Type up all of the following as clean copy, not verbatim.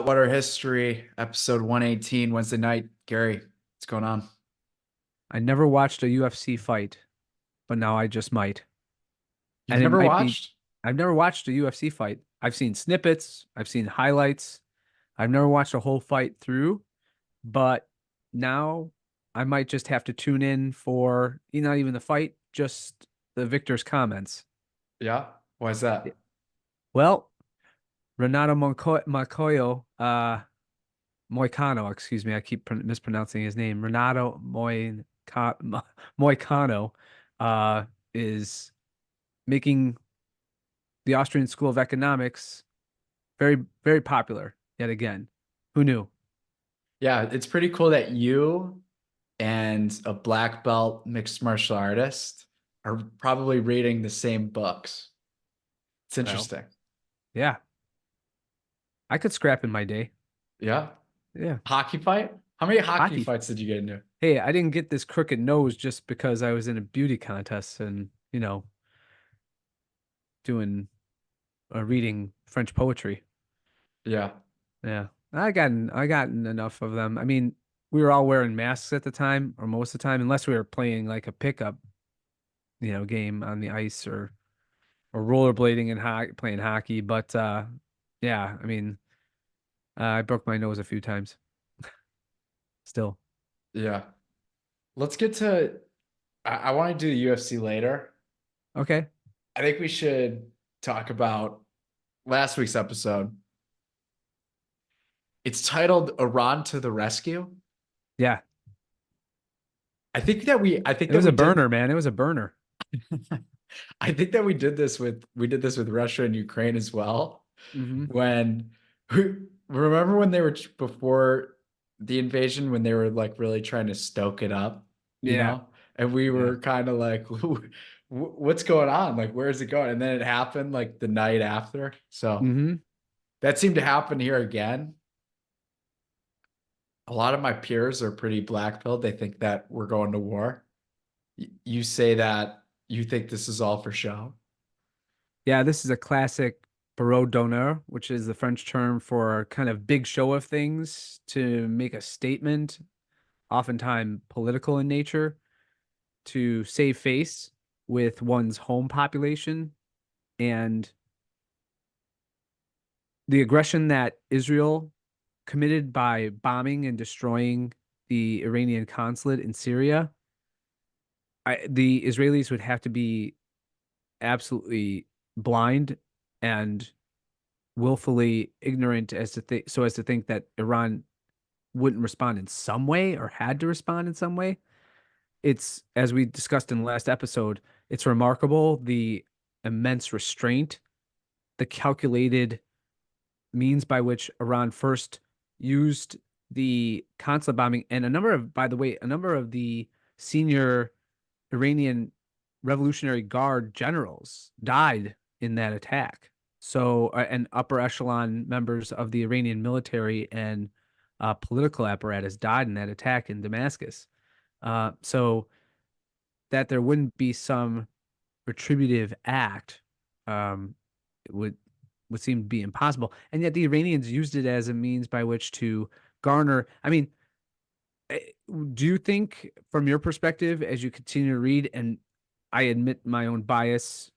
Water History, episode 118, Wednesday night. Gary, what's going on? I never watched a UFC fight, but now I just might. You've And it never might be, watched? I've never watched a UFC fight. I've seen snippets, I've seen highlights. I've never watched a whole fight through, but now I might just have to tune in for, not even the fight, just the victor's comments. Yeah. Why is Yeah. that? Well, Renato Moicano, excuse me, I keep mispronouncing his name. Moicano, is making the Austrian School of Economics very, very popular yet again. Who knew? Yeah, it's pretty cool that you and a black belt mixed martial artist are probably reading the same books. It's Well, interesting. yeah, I could scrap in my day. Yeah. Yeah. Hockey fight? How many hockey Hockey. fights did you get into? Hey, I didn't get this crooked nose just because I was in a beauty contest and, doing reading French poetry. Yeah. Yeah. I gotten enough of them. I mean, we were all wearing masks at the time, or most of the time, unless we were playing like a pickup, game on the ice or rollerblading and playing hockey. But yeah, I mean, I broke my nose a few times still. Yeah. Let's get to I want to do the UFC later. Okay. I think we should talk about last week's episode. It's titled Iran to the Rescue. Yeah. I think It that was we a did burner, man. It was a burner. I think that we did this with Russia and Ukraine as well. Hmm. When remember when they were before the invasion when they were like really trying to stoke it up, you Yeah. know? And we Yeah. were kind of like what's going on? Like where is it going? And then it happened like the night after. So Hmm. that seemed to happen here again. A lot of my peers are pretty black-pilled. They think that we're going to war. You say that you think this is all for show. Yeah, this is a classic barreau d'honneur, which is the French term for kind of big show of things to make a statement, oftentimes political in nature, to save face with one's home population. And the aggression that Israel committed by bombing and destroying the Iranian consulate in Syria, the Israelis would have to be absolutely blind and willfully ignorant as to think that Iran wouldn't respond in some way or had to respond in some way. It's, as we discussed in the last episode, it's remarkable the immense restraint, the calculated means by which Iran first used the consulate bombing, and by the way, a number of the senior Iranian Revolutionary Guard generals died in that attack. So, and upper echelon members of the Iranian military and political apparatus died in that attack in Damascus. So that there wouldn't be some retributive act um, would seem to be impossible. And yet the Iranians used it as a means by which to garner. I mean, eh, do you think, from your perspective, as you continue to read, and I admit my own bias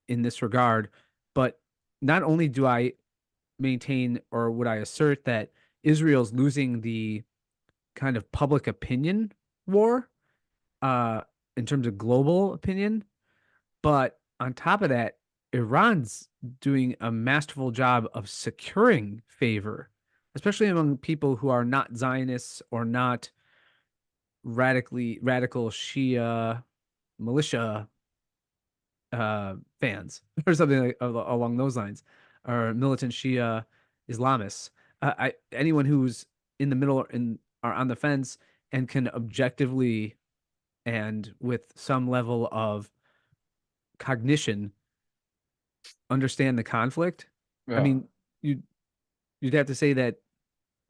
in this regard, but not only do I maintain or would I assert that Israel's losing the kind of public opinion war uh, in terms of global opinion, but on top of that, Iran's doing a masterful job of securing favor, especially among people who are not Zionists or not radical Shia militia fans or something like along those lines, or militant Shia Islamists. Anyone who's in the middle or on the fence and can objectively and with some level of cognition understand the conflict. I Yeah. mean, you you'd have to say that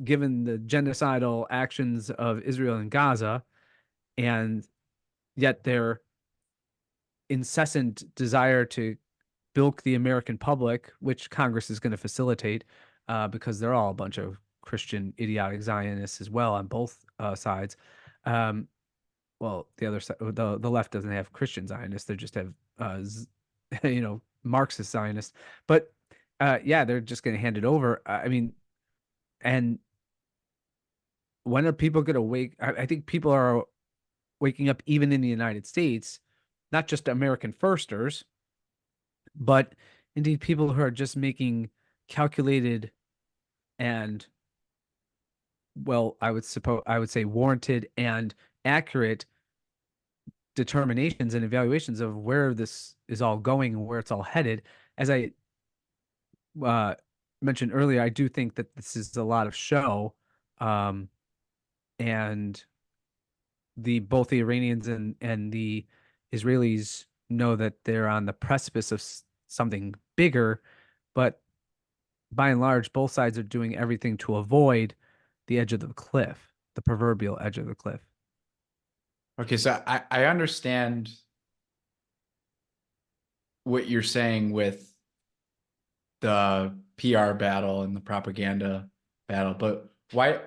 given the genocidal actions of Israel and Gaza, and yet their incessant desire to bilk the American public, which Congress is going to facilitate, because they're all a bunch of Christian idiotic Zionists as well on both sides. Um, well, the other side, the left doesn't have Christian Zionists; they just have, Marxist Zionists. But yeah, they're just going to hand it over. I mean, and when are people going to wake? I think people are waking up even in the United States, not just American firsters, but indeed people who are just making calculated and, well, I would say warranted and accurate determinations and evaluations of where this is all going and where it's all headed. As I uh, mentioned earlier, I do think that this is a lot of show, um, and the both the Iranians and the Israelis know that they're on the precipice of something bigger, but by and large, both sides are doing everything to avoid the edge of the cliff, the proverbial edge of the cliff. Okay, so I understand what you're saying with the PR battle and the propaganda battle, but why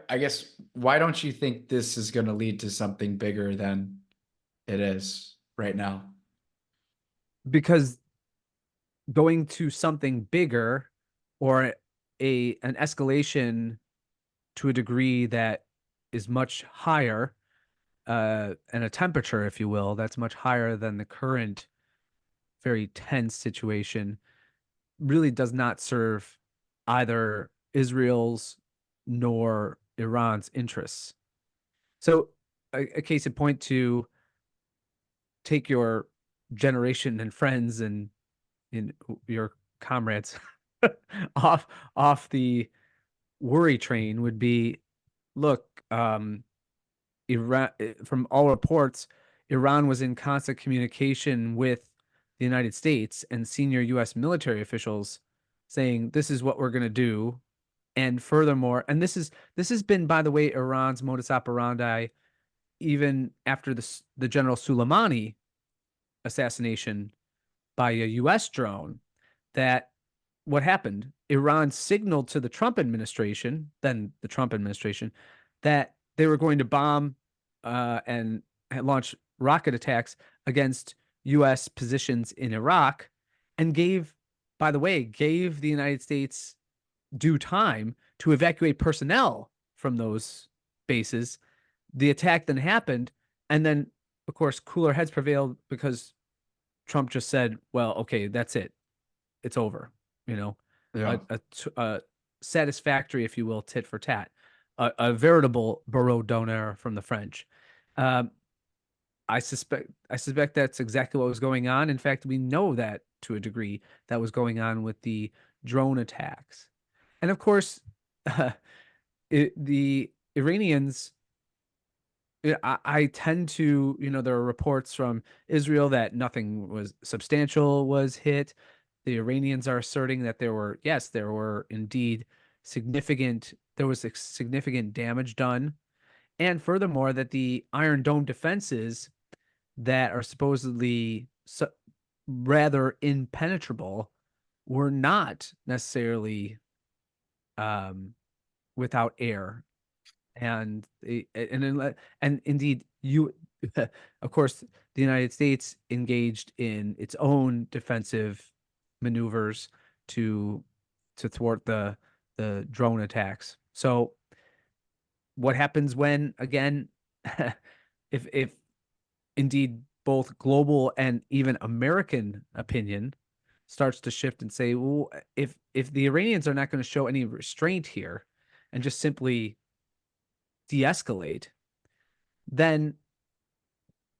don't you think this is going to lead to something bigger than it is right now? Because going to something bigger, or an escalation to a degree that is much higher, and a temperature, if you will, that's much higher than the current very tense situation, really does not serve either Israel's nor Iran's interests. So, a case in point, to take your generation and friends and in your comrades off off the worry train would be, look, Iran, from all reports, Iran was in constant communication with the United States and senior US military officials saying this is what we're going to do. And furthermore, and this has been, by the way, Iran's modus operandi even after the General Soleimani assassination by a US drone. That what happened? Iran signaled to the Trump administration, then the Trump administration, that they were going to bomb and launch rocket attacks against U.S. positions in Iraq, and by the way, gave the United States due time to evacuate personnel from those bases. The attack then happened, and then, of course, cooler heads prevailed because Trump just said, "Well, okay, that's it. It's over." You know, Yeah. a satisfactory, if you will, tit for tat, a veritable barreau d'honneur from the French. Um, I suspect that's exactly what was going on. In fact, we know that to a degree that was going on with the drone attacks, and of course, uh, the Iranians. I tend to, there are reports from Israel that nothing was substantial was hit. The Iranians are asserting that yes, there were indeed there was significant damage done. And furthermore, that the Iron Dome defenses that are supposedly rather impenetrable were not necessarily um, without air. And indeed, of course, the United States engaged in its own defensive maneuvers to thwart the drone attacks. So what happens when, again, if indeed both global and even American opinion starts to shift and say, well, if the Iranians are not going to show any restraint here and just simply de-escalate, then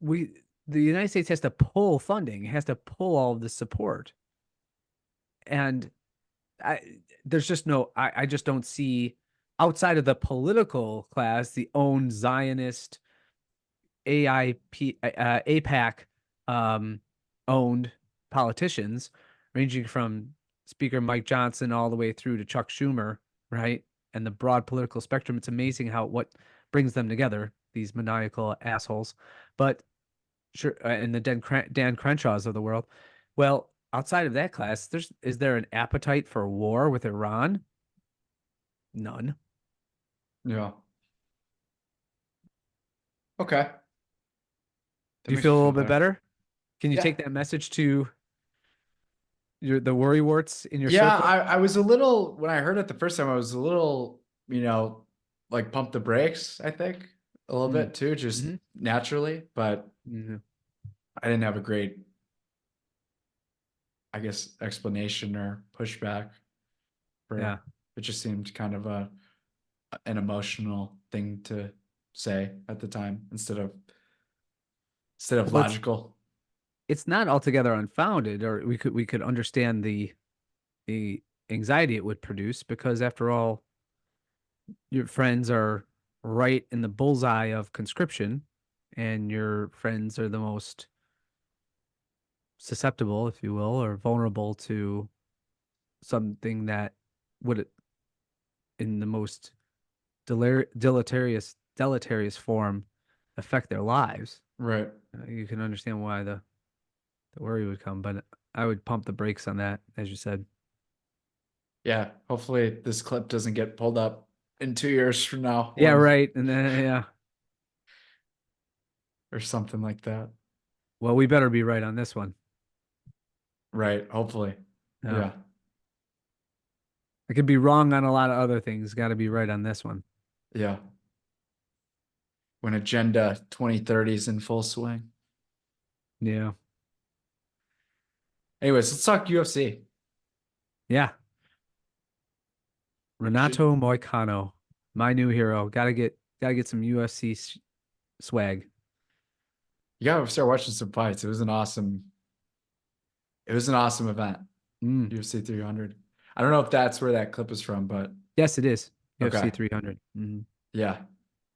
we the United States has to pull funding, has to pull all of the support. And I there's just no I just don't see, outside of the political class, the own Zionist AIP, um, owned politicians, ranging from Speaker Mike Johnson all the way through to Chuck Schumer, right? And the broad political spectrum. It's amazing what brings them together, these maniacal assholes. But sure, and the Dan Crenshaws of the world. Well, outside of that class, is there an appetite for war with Iran? None. Yeah. Okay. That Do you makes feel me a feel little bit better. better? Can you Yeah. take that message to the worry warts in your Yeah, circle? I was a little when I heard it the first time, I was a little, like pump the brakes, I think, a little Mm. bit too, just Hmm. naturally, but Hmm. I didn't have a great, I guess, explanation or pushback for Yeah. it just seemed kind of an emotional thing to say at the time instead of Well, logical. it's not altogether unfounded, or we could understand the anxiety it would produce because after all, your friends are right in the bullseye of conscription, and your friends are the most susceptible, if you will, or vulnerable to something that would, in the most deleterious form, affect their lives. Right. You can understand why the worry would come, but I would pump the brakes on that, as you said. Yeah. Hopefully this clip doesn't get pulled up in 2 years from now Yeah, when right. And then, yeah, or something like that. well, we better be right on this one. Right. Hopefully. Yeah. Yeah. I could be wrong on a lot of other things. Got to be right on this one. Yeah. When Agenda 2030 is in full swing. Yeah. Anyways, let's talk UFC. Yeah. Should Renato Moicano, my new hero. Gotta get some UFC swag. You gotta start watching some fights. It was an awesome event. Mm. UFC 300. I don't know if that's where that clip is from, but Yes, it is. UFC okay. 300. Mhm. Yeah.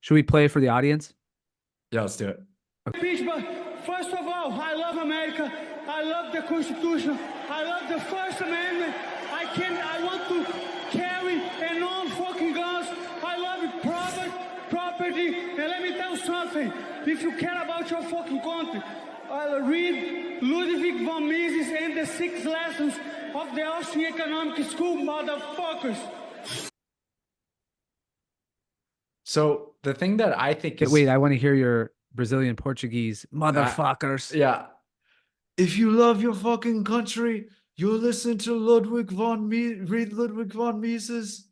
Should we play it for the audience? Yeah, let's do it. Speech, but first of all, I love America. I love the Constitution. I love the First Amendment. I want to carry and own fucking guns. I love it, property. And let me tell you something. If you care about your fucking country, read Ludwig von Mises and the 6 lessons of the Austrian economic school, motherfuckers. So the thing that I think Wait, is I want to hear your Brazilian Portuguese motherfuckers. yeah. If you love your fucking country, you listen to read Ludwig von Mises.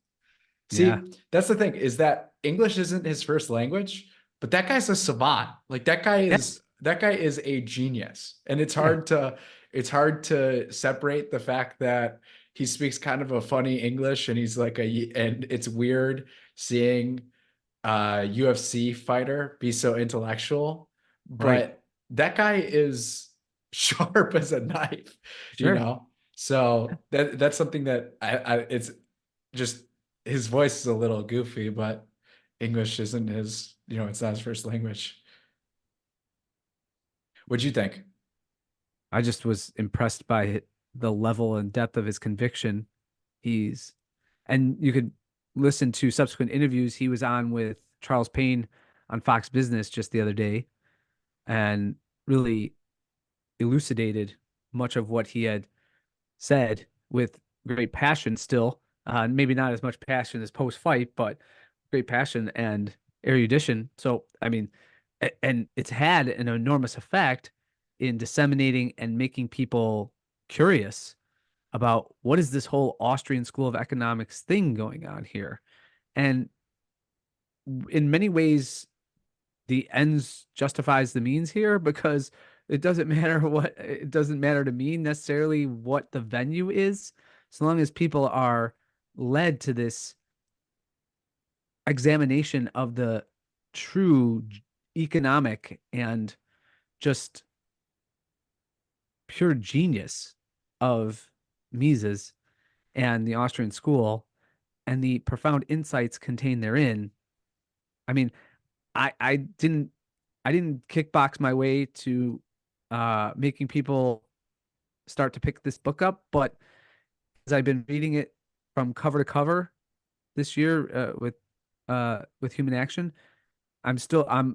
Yeah. See, that's the thing is that English isn't his first language, but that guy's a savant. Like Yeah. that guy is a genius. And Yeah. it's hard to separate the fact that he speaks kind of a funny English and and it's weird seeing a UFC fighter be so intellectual, Right. but that guy is sharp as a knife, you Sure. know? So that's something that it's just his voice is a little goofy, but English isn't it's not his first language. What'd you think? I just was impressed by the level and depth of his conviction. He's, and you could listen to subsequent interviews. He was on with Charles Payne on Fox Business just the other day and really elucidated much of what he had said with great passion still. Maybe not as much passion as post fight, but great passion and erudition. So, I mean, and it's had an enormous effect in disseminating and making people curious about what is this whole Austrian School of Economics thing going on here. And in many ways, the ends justifies the means here because it doesn't matter to me necessarily what the venue is, so long as people are led to this examination of the true economic and just pure genius of Mises and the Austrian school and the profound insights contained therein. I mean, I didn't kickbox my way to making people start to pick this book up, but as I've been reading it from cover to cover this year with Human Action, I'm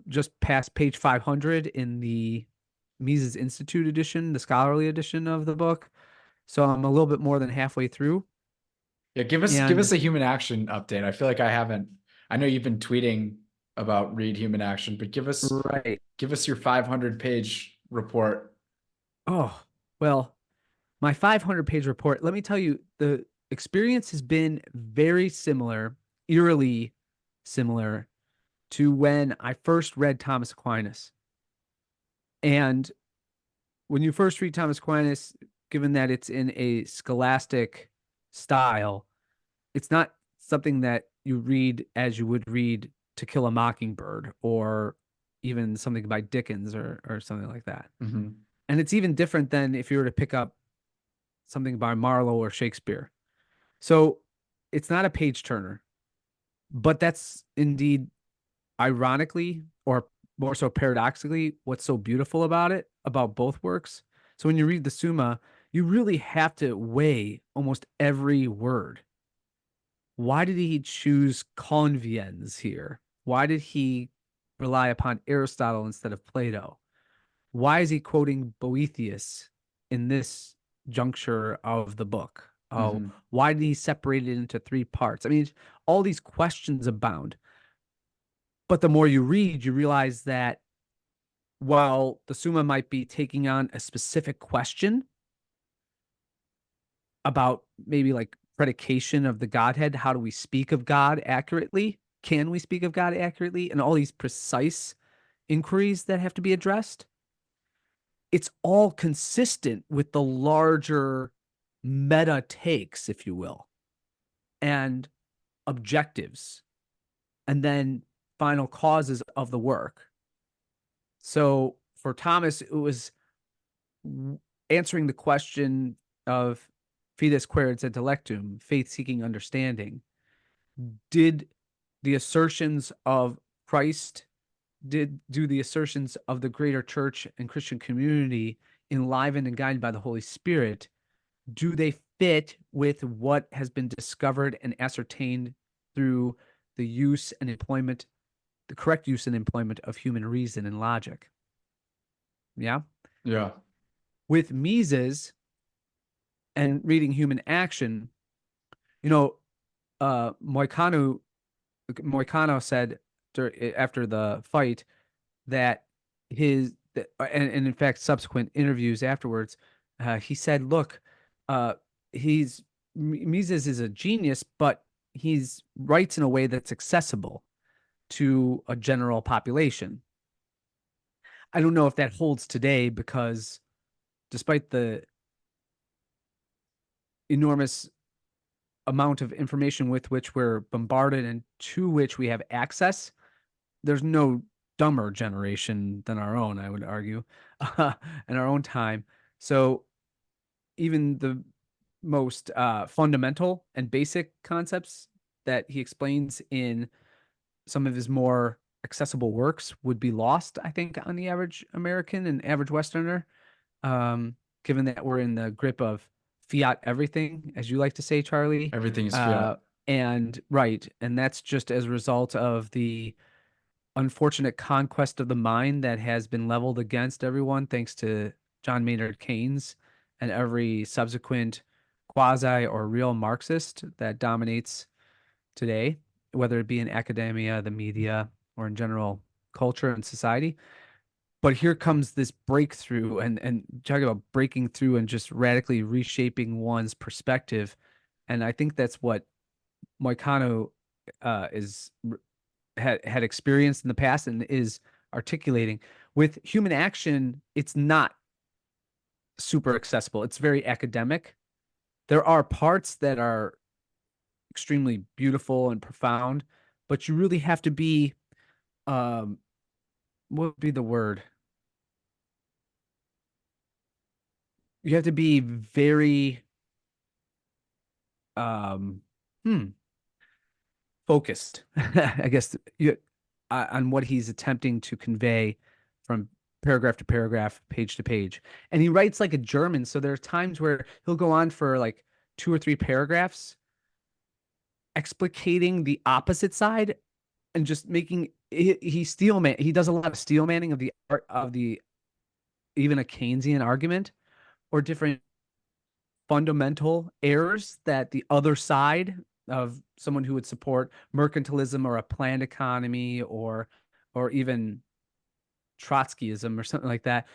just past page 500 in the Mises Institute edition, the scholarly edition of the book. So I'm a little bit more than halfway through. Yeah, give us a human action update. I feel like I haven't. I know you've been tweeting about read human action, but give us Right. your 500-page report. Oh, well, my 500-page report, let me tell you, the experience has been very similar, eerily similar to when I first read Thomas Aquinas. And when you first read Thomas Aquinas, given that it's in a scholastic style, it's not something that you read as you would read To Kill a Mockingbird or even something by Dickens or something like that. Mm-hmm. And it's even different than if you were to pick up something by Marlowe or Shakespeare. So it's not a page turner, but that's indeed ironically or more so paradoxically what's so beautiful about it, about both works. So when you read the Summa, you really have to weigh almost every word. Why did he choose conviens here? Why did he rely upon Aristotle instead of Plato? Why is he quoting Boethius in this juncture of the book? Oh, Mm-hmm. why did he separate it into three parts? I mean, all these questions abound. But the more you read, you realize that while the Summa might be taking on a specific question about maybe like predication of the Godhead, how do we speak of God accurately? Can we speak of God accurately? And all these precise inquiries that have to be addressed. It's all consistent with the larger meta takes, if you will, and objectives, and then final causes of the work. So for Thomas, it was answering the question of fides quaerens intellectum, faith seeking understanding. Did the assertions of Christ, do the assertions of the greater church and Christian community, enlivened and guided by the Holy Spirit, do they fit with what has been discovered and ascertained through the use and employment, the correct use and employment of human reason and logic? Yeah. Yeah. With Mises and reading Human Action, you know, Moicano said after the fight that and in fact subsequent interviews afterwards, he said, "Look, Mises is a genius, but he's writes in a way that's accessible to a general population." I don't know if that holds today because despite the enormous amount of information with which we're bombarded and to which we have access, there's no dumber generation than our own, I would argue, in our own time. So even the most fundamental and basic concepts that he explains in some of his more accessible works would be lost, I think, on the average American and average Westerner, given that we're in the grip of fiat everything, as you like to say, Charlie. Everything is fiat. And right. And that's just as a result of the unfortunate conquest of the mind that has been leveled against everyone, thanks to John Maynard Keynes and every subsequent quasi or real Marxist that dominates today, whether it be in academia, the media, or in general culture and society. But here comes this breakthrough, and talking about breaking through and just radically reshaping one's perspective. And I think that's what Moicano had experienced in the past and is articulating. With Human Action, it's not super accessible. It's very academic. There are parts that are extremely beautiful and profound, but you really have to be, what would be the word? You have to be very, um, focused, I guess, on what he's attempting to convey from paragraph to paragraph, page to page. And he writes like a German, so there are times where he'll go on for like 2 or 3 paragraphs explicating the opposite side and just making he does a lot of steel manning of the art of the even a Keynesian argument or different fundamental errors that the other side of someone who would support mercantilism or a planned economy or even Trotskyism or something like that.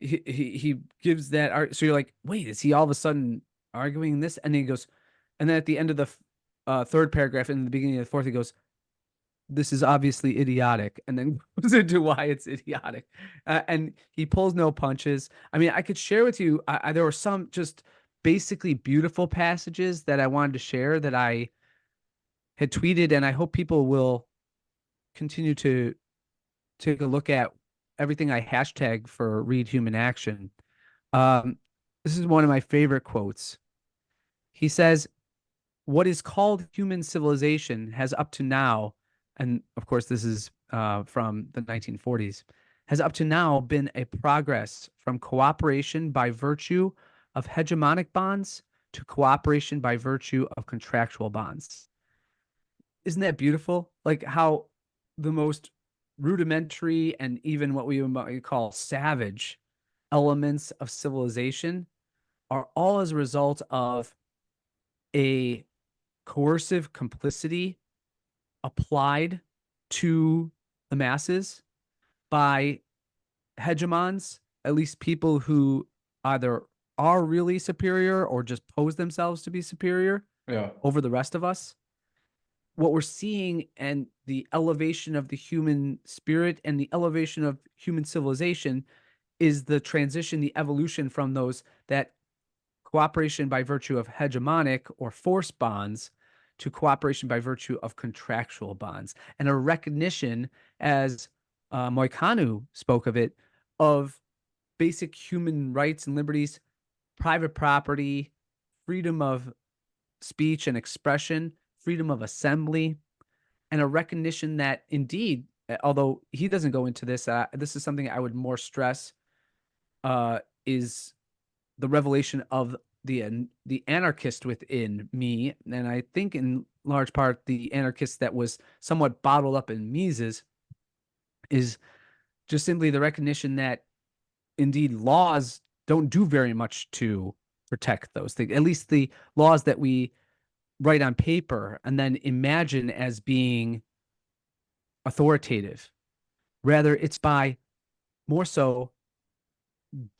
He gives that. So you're like, wait, is he all of a sudden arguing this? And then he goes, and then at the end of the third paragraph, in the beginning of the fourth, he goes, this is obviously idiotic, and then goes into why it's idiotic. And he pulls no punches. I mean, I could share with you, there were some just basically beautiful passages that I wanted to share that I had tweeted, and I hope people will continue to take a look at everything I hashtag for Read Human Action. This is one of my favorite quotes. He says, what is called human civilization has up to now, and of course this is from the 1940s, has up to now been a progress from cooperation by virtue of hegemonic bonds to cooperation by virtue of contractual bonds. Isn't that beautiful? Like how the most rudimentary and even what we might call savage elements of civilization are all as a result of a coercive complicity applied to the masses by hegemons, at least people who either are really superior or just pose themselves to be superior over the rest of us. What we're seeing and the elevation of the human spirit and the elevation of human civilization is the transition, the evolution from that cooperation by virtue of hegemonic or force bonds to cooperation by virtue of contractual bonds, and a recognition, as Moicano spoke of it, of basic human rights and liberties, private property, freedom of speech and expression, freedom of assembly, and a recognition that indeed, although he doesn't go into this, this is something I would more stress, is the revelation of the anarchist within me, and I think in large part the anarchist that was somewhat bottled up in Mises, is just simply the recognition that indeed laws don't do very much to protect those things, at least the laws that we write on paper and then imagine as being authoritative. Rather, it's by more so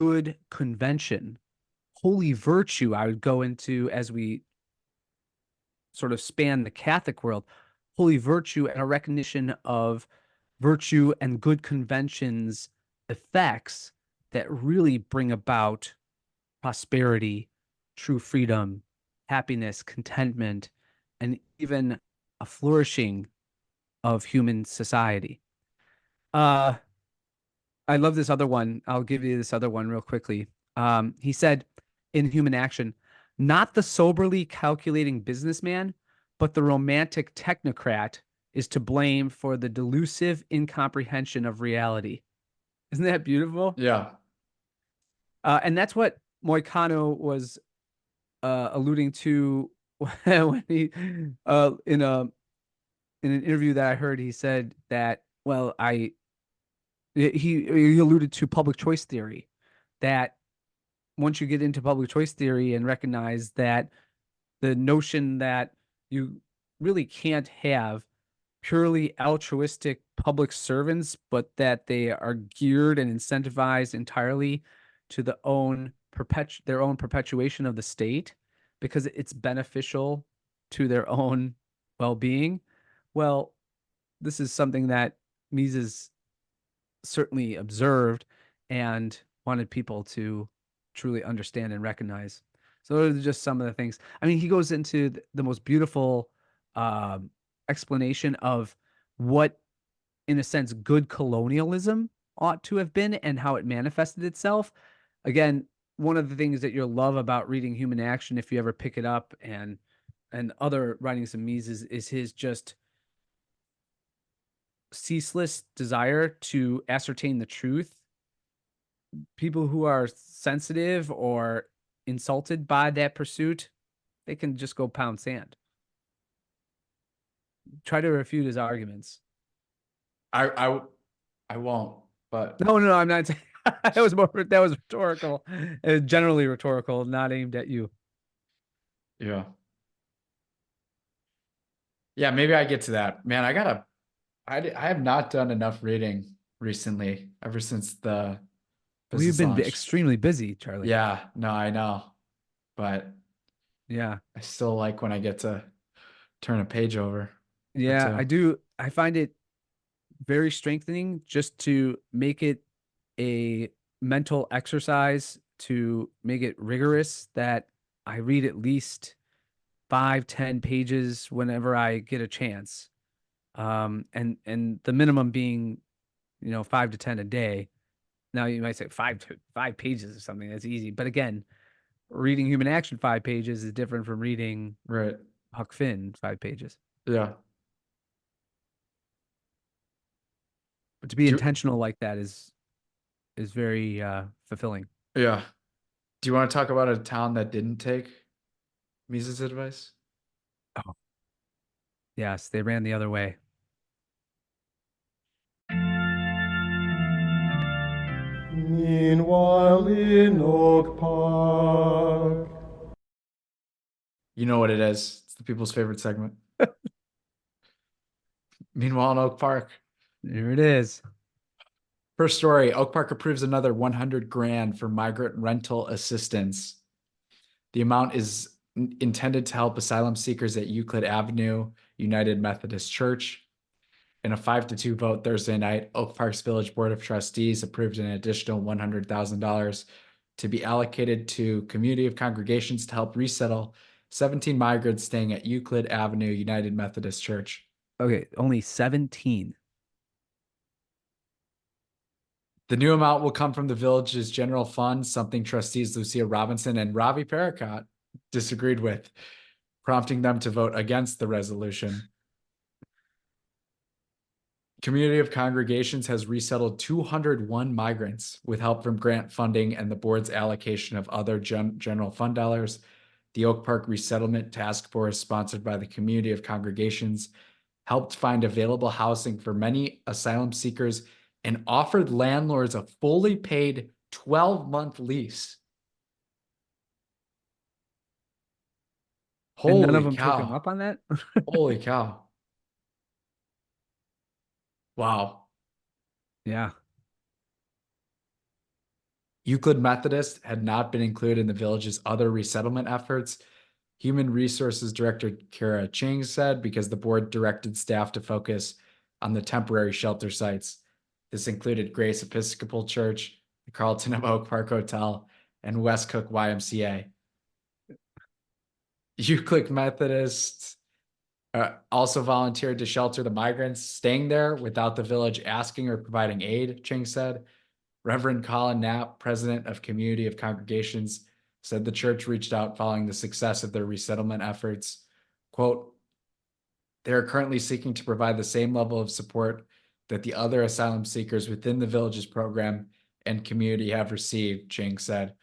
good convention, holy virtue, I would go into as we sort of span the Catholic world, holy virtue and a recognition of virtue and good conventions effects that really bring about prosperity, true freedom, happiness, contentment, and even a flourishing of human society. I love this other one. I'll give you this other one real quickly. He said in Human Action, not the soberly calculating businessman, but the romantic technocrat is to blame for the delusive incomprehension of reality. Isn't that beautiful? Yeah. And that's what Moicano was alluding to when he in an interview that I heard, he said that, well, he alluded to public choice theory, that once you get into public choice theory and recognize that the notion that you really can't have purely altruistic public servants, but that they are geared and incentivized entirely to their own perpetuation of the state because it's beneficial to their own well-being. Well, this is something that Mises certainly observed and wanted people to truly understand and recognize. So those are just some of the things. I mean, he goes into the most beautiful explanation of what, in a sense, good colonialism ought to have been and how it manifested itself. Again, one of the things that you'll love about reading Human Action, if you ever pick it up, and other writings of Mises, is his just ceaseless desire to ascertain the truth. People who are sensitive or insulted by that pursuit, they can just go pound sand. Try to refute his arguments. I won't, but No, I'm not saying that was rhetorical, generally rhetorical, not aimed at you. Yeah. Yeah, maybe I get to that. Man, I have not done enough reading recently, ever since the We've business been launch. extremely busy, Charlie. Yeah, no, I know. But Yeah. I still like when I get to turn a page over or Yeah, I two. do. I find it very strengthening just to make it a mental exercise, to make it rigorous, that I read at least 5, 10 pages whenever I get a chance. And the minimum being, 5 to 10 a day. Now you might say 5 pages or something. That's easy. But again, reading Human Action 5 pages is different from reading Right. Huck Finn 5 pages. Yeah. But to be Do you, intentional like that is very fulfilling. yeah. Do you want to talk about a town that didn't take Mises' advice? Oh, yes, they ran the other way. Meanwhile in Oak Park. You know what it is. It's the people's favorite segment. Meanwhile in Oak Park. There it is. First story, Oak Park approves another 100 grand for migrant rental assistance. The amount is intended to help asylum seekers at Euclid Avenue United Methodist Church. In a 5-2 vote Thursday night, Oak Park's Village Board of Trustees approved an additional $100,000 to be allocated to community of congregations to help resettle 17 migrants staying at Euclid Avenue United Methodist Church. Okay, only 17. The new amount will come from the village's general fund, something trustees Lucia Robinson and Ravi Parakat disagreed with, prompting them to vote against the resolution. Community of Congregations has resettled 201 migrants with help from grant funding and the board's allocation of other general fund dollars. The Oak Park Resettlement Task Force, sponsored by the Community of Congregations, helped find available housing for many asylum seekers and offered landlords a fully paid 12-month lease. And none of Holy them took him cow. up on that? Holy cow. Wow. Yeah. Euclid Methodist had not been included in the village's other resettlement efforts. Human Resources Director Kara Ching said because the board directed staff to focus on the temporary shelter sites. This included Grace Episcopal Church, the Carlton of Oak Park Hotel, and West Cook YMCA. Euclid Methodist also volunteered to shelter the migrants staying there without the village asking or providing aid, Ching said. Reverend Colin Knapp, president of Community of Congregations, said the church reached out following the success of their resettlement efforts. Quote, they are currently seeking to provide the same level of support that the other asylum seekers within the village's program and community have received, Ching said.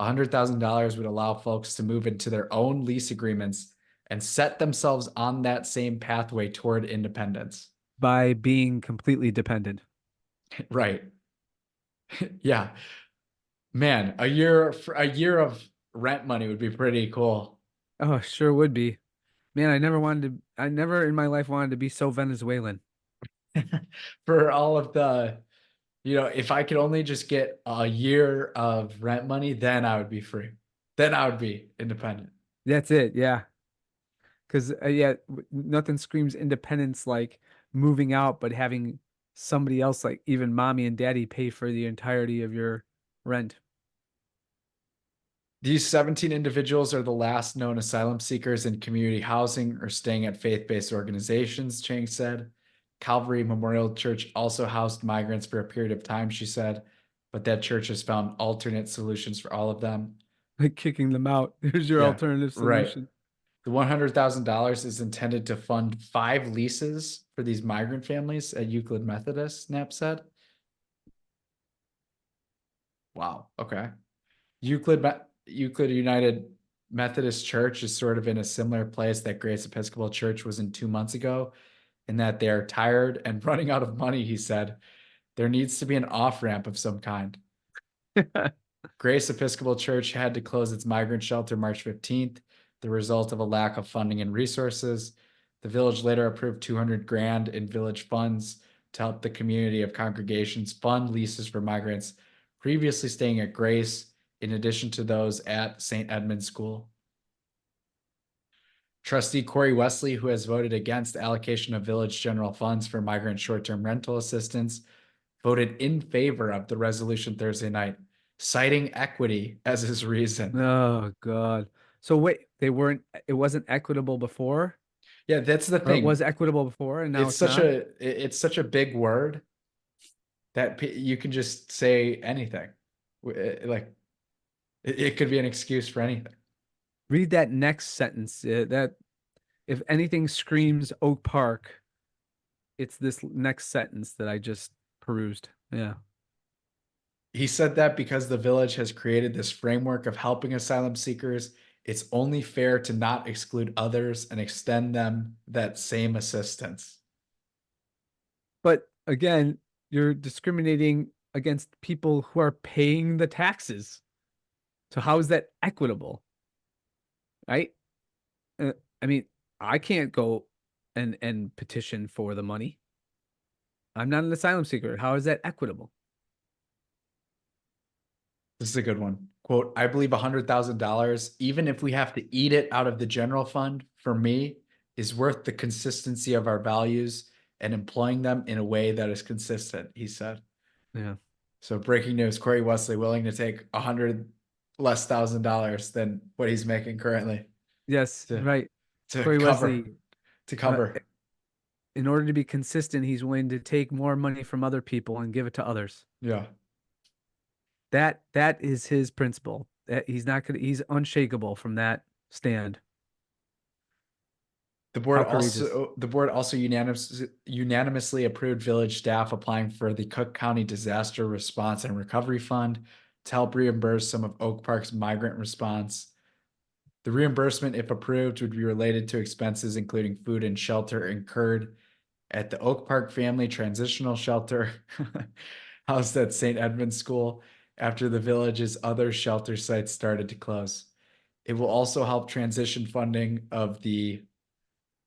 $100,000 would allow folks to move into their own lease agreements and set themselves on that same pathway toward independence. By being completely dependent. Right. Yeah. Man, a year of rent money would be pretty cool. Oh, sure would be. Man, I never in my life wanted to be so Venezuelan. For all of the, if I could only just get a year of rent money, then I would be free. Then I would be independent. That's it. Yeah. Because, nothing screams independence like moving out, but having somebody else, like even mommy and daddy, pay for the entirety of your rent. These 17 individuals are the last known asylum seekers in community housing or staying at faith-based organizations, Chang said. Calvary Memorial Church also housed migrants for a period of time, she said, but that church has found alternate solutions for all of them. Like kicking them out. Here's your alternative solution. Right. The $100,000 is intended to fund 5 leases for these migrant families at Euclid Methodist, Knapp said. Wow. Okay. Euclid United Methodist Church is sort of in a similar place that Grace Episcopal Church was in 2 months ago, in that they are tired and running out of money, he said. There needs to be an off-ramp of some kind. Grace Episcopal Church had to close its migrant shelter March 15th the result of a lack of funding and resources. The village later approved 200 grand in village funds to help the community of congregations fund leases for migrants previously staying at Grace, in addition to those at St. Edmund's School. Trustee Corey Wesley, who has voted against allocation of village general funds for migrant short-term rental assistance, voted in favor of the resolution Thursday night, citing equity as his reason. Oh God. So wait, it wasn't equitable before? Yeah, that's the Or it thing. was equitable before and now it's not? It's such a big word that you can just say anything. Like it could be an excuse for anything. Read that next sentence. That if anything screams Oak Park, it's this next sentence that I just perused. Yeah. He said that because the village has created this framework of helping asylum seekers, it's only fair to not exclude others and extend them that same assistance. But again, you're discriminating against people who are paying the taxes. So how is that equitable? Right? I mean, I can't go and petition for the money. I'm not an asylum seeker. How is that equitable? This is a good one. Quote, I believe $100,000, even if we have to eat it out of the general fund, for me, is worth the consistency of our values and employing them in a way that is consistent, he said. Yeah. So breaking news, Corey Wesley willing to take $100,000 than what he's making currently. Yes, right. To Corey cover. Wesley, To cover. in order to be consistent, he's willing to take more money from other people and give it to others. Yeah. That is his principle. That he's unshakable from that stand. The board How courageous. also unanimously approved village staff applying for the Cook County Disaster Response and Recovery Fund to help reimburse some of Oak Park's migrant response. The reimbursement, if approved, would be related to expenses including food and shelter incurred at the Oak Park Family Transitional Shelter housed at St. Edmund's School after the village's other shelter sites started to close. It will also help transition funding of the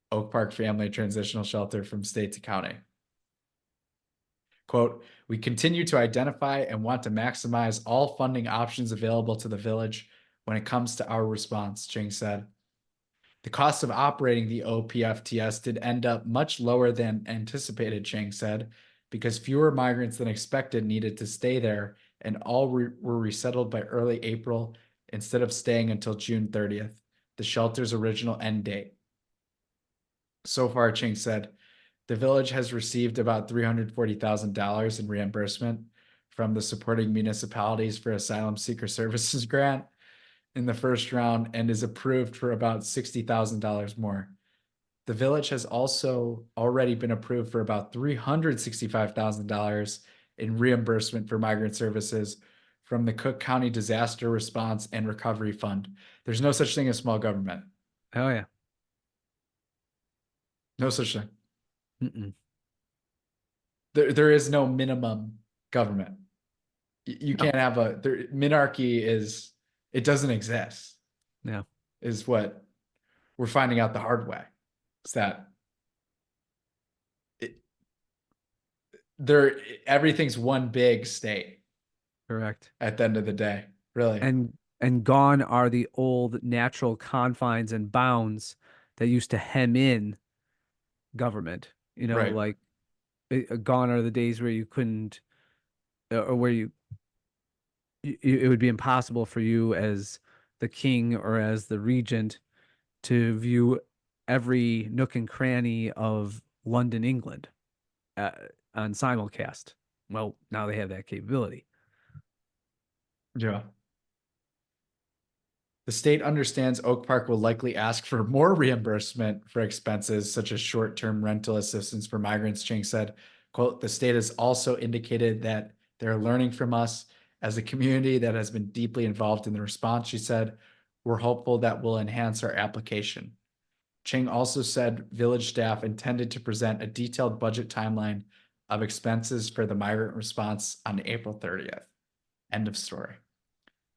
Oak Park Family Transitional Shelter from state to county. Quote, we continue to identify and want to maximize all funding options available to the village when it comes to our response, Ching said. The cost of operating the OPFTS did end up much lower than anticipated, Ching said, because fewer migrants than expected needed to stay there and all were resettled by early April instead of staying until June 30th, the shelter's original end date. So far, Ching said, the village has received about $340,000 in reimbursement from the Supporting Municipalities for Asylum Seeker Services grant in the first round and is approved for about $60,000 more. The village has also already been approved for about $365,000 in reimbursement for migrant services from the Cook County Disaster Response and Recovery Fund. There's no such thing as small government. Oh yeah. No such thing. Mm-mm. There is no minimum government. You can't have minarchy it doesn't exist. Yeah. Is what we're finding out the hard way. Is that everything's one big state. Correct. At the end of the day, really. And gone are the old natural confines and bounds that used to hem in government. You know, Right. like gone are the days where you couldn't, or where it would be impossible for you as the king or as the regent to view every nook and cranny of London, England, on simulcast. Well, now they have that capability. Yeah. The state understands Oak Park will likely ask for more reimbursement for expenses such as short-term rental assistance for migrants, Ching said. Quote, the state has also indicated that they're learning from us as a community that has been deeply involved in the response, she said. We're hopeful that will enhance our application. Ching also said village staff intended to present a detailed budget timeline of expenses for the migrant response on April 30th. End of story.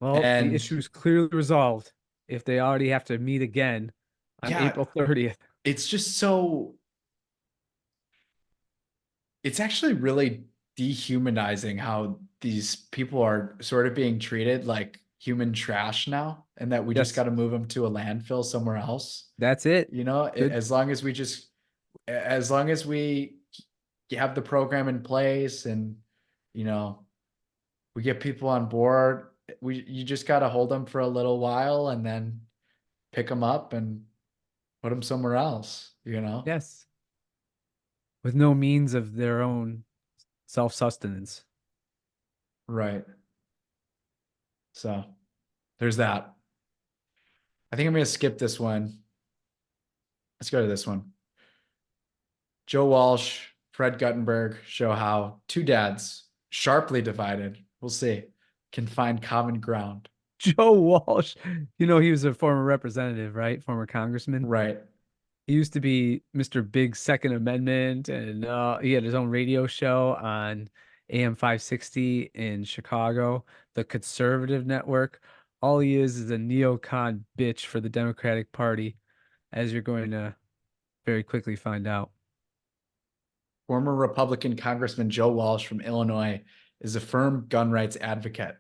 Well, And the issue is clearly resolved. if they already have to meet again on Yeah. April 30th. It's just so, it's actually really dehumanizing how these people are sort of being treated like human trash now, and that we just Yes. got to move them to a landfill somewhere else. That's it. You know, Good. as long as we have the program in place and, you know, we get people on board, you just got to hold them for a little while and then pick them up and put them somewhere else, you know? Yes. With no means of their own self-sustenance. Right. So there's that. I think I'm going to skip this one. Let's go to this one. Joe Walsh, Fred Guttenberg show how two dads, sharply divided, we'll see, can find common ground. Joe Walsh, he was a former representative, right? Former congressman. Right. He used to be Mr. Big Second Amendment, and he had his own radio show on AM 560 in Chicago, the conservative network. All he is a neocon bitch for the Democratic Party, as you're going to very quickly find out. Former Republican Congressman Joe Walsh from Illinois is a firm gun rights advocate.